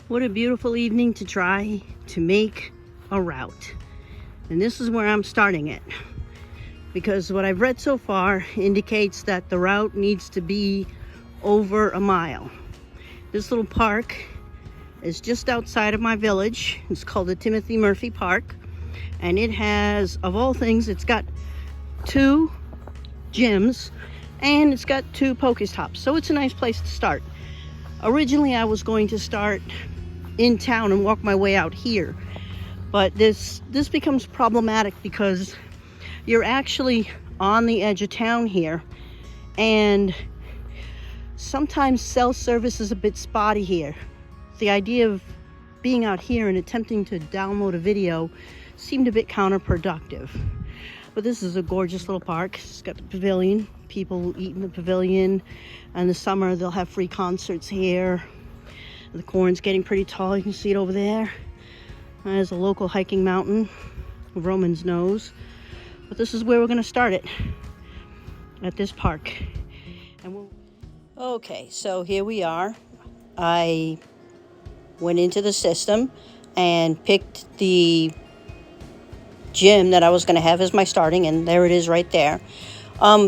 What a beautiful evening to try to make a route. And this is where I'm starting it, because what I've read so far indicates that the route needs to be over a mile. This little park is just outside of my village. It's called the Timothy Murphy Park, and it has, of all things, it's got 2 gyms and it's got 2 Pokestops, so it's a nice place to start. Originally I was going to start in town and walk my way out here, but this becomes problematic because you're actually on the edge of town here, and sometimes cell service is a bit spotty here. The idea of being out here and attempting to download a video seemed a bit counterproductive. But this is a gorgeous little park. It's got the pavilion, people eat in the pavilion. In the summer they'll have free concerts here. The corn's getting pretty tall, you can see it over there. There's a local hiking mountain, Roman's Nose. But this is where we're gonna start it, at this park. And okay, so here we are. I went into the system and picked the gym that I was gonna have as my starting, and there it is right there.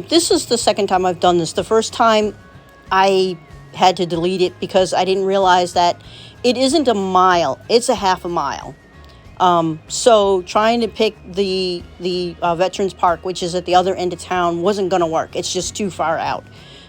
This is the second time I've done this. The first time I had to delete it because I didn't realize that it isn't a mile, it's a half a mile. So trying to pick the Veterans Park, which is at the other end of town, wasn't going to work. It's just too far out.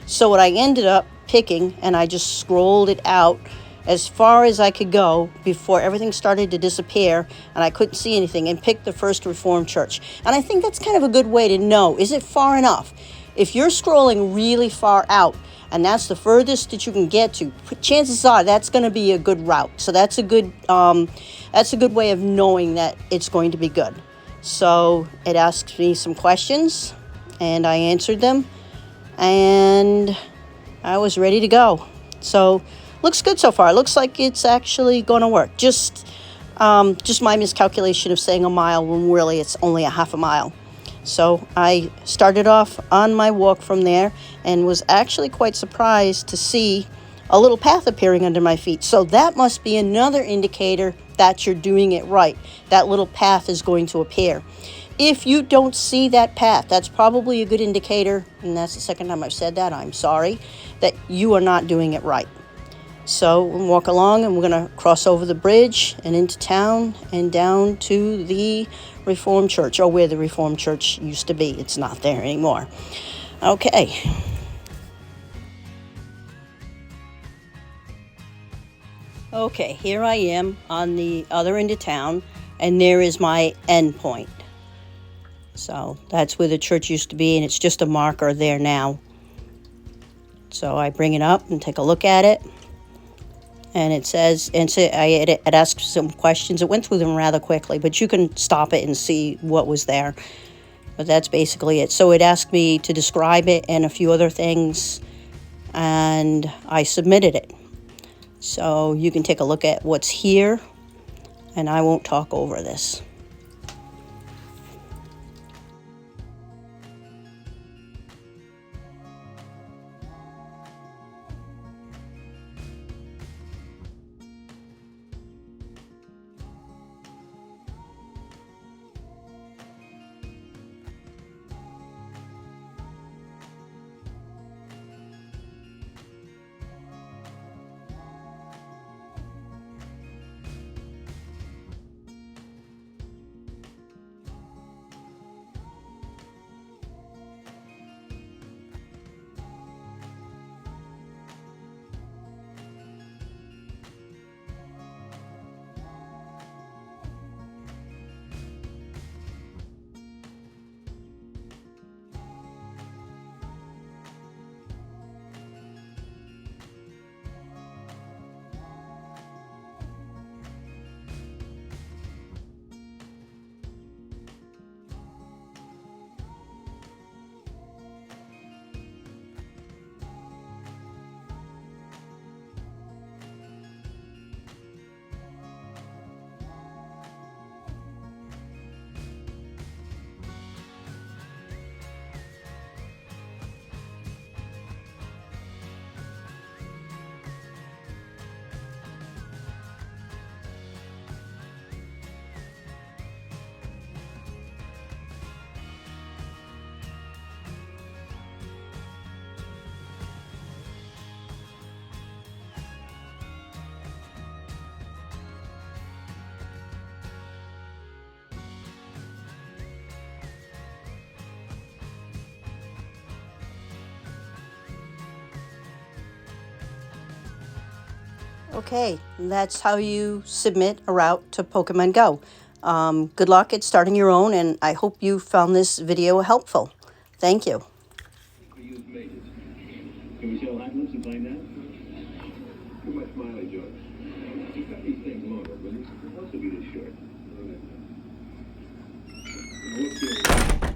So what I ended up picking, and I just scrolled it out as far as I could go before everything started to disappear and I couldn't see anything, and picked the First Reformed Church. And I think that's kind of a good way to know, is it far enough? If you're scrolling really far out and that's the furthest that you can get to, chances are that's going to be a good route. So that's a good way of knowing that it's going to be good. So it asks me some questions and I answered them, and I was ready to go. So looks good so far. Looks like it's actually going to work. Just my miscalculation of saying a mile when really it's only a half a mile. So I started off on my walk from there and was actually quite surprised to see a little path appearing under my feet. So that must be another indicator that you're doing it right. That little path is going to appear. If you don't see that path, that's probably a good indicator, and that's the second time I've said that, I'm sorry, that you are not doing it right. So we'll walk along and we're going to cross over the bridge and into town and down to the Reformed Church, or where the Reformed Church used to be. It's not there anymore. Okay. Okay, here I am on the other end of town, and there is my end point. So that's where the church used to be, and it's just a marker there now. So I bring it up and take a look at it. And it says, it asks some questions. It went through them rather quickly, but you can stop it and see what was there. But that's basically it. So it asked me to describe it and a few other things, and I submitted it. So you can take a look at what's here, and I won't talk over this. Okay, that's how you submit a route to Pokemon Go. Good luck at starting your own, and I hope you found this video helpful. Thank you. Can we show hot lips and find out? Too much mileage, George. You got these things longer, but it's supposed to be this short. Now look here.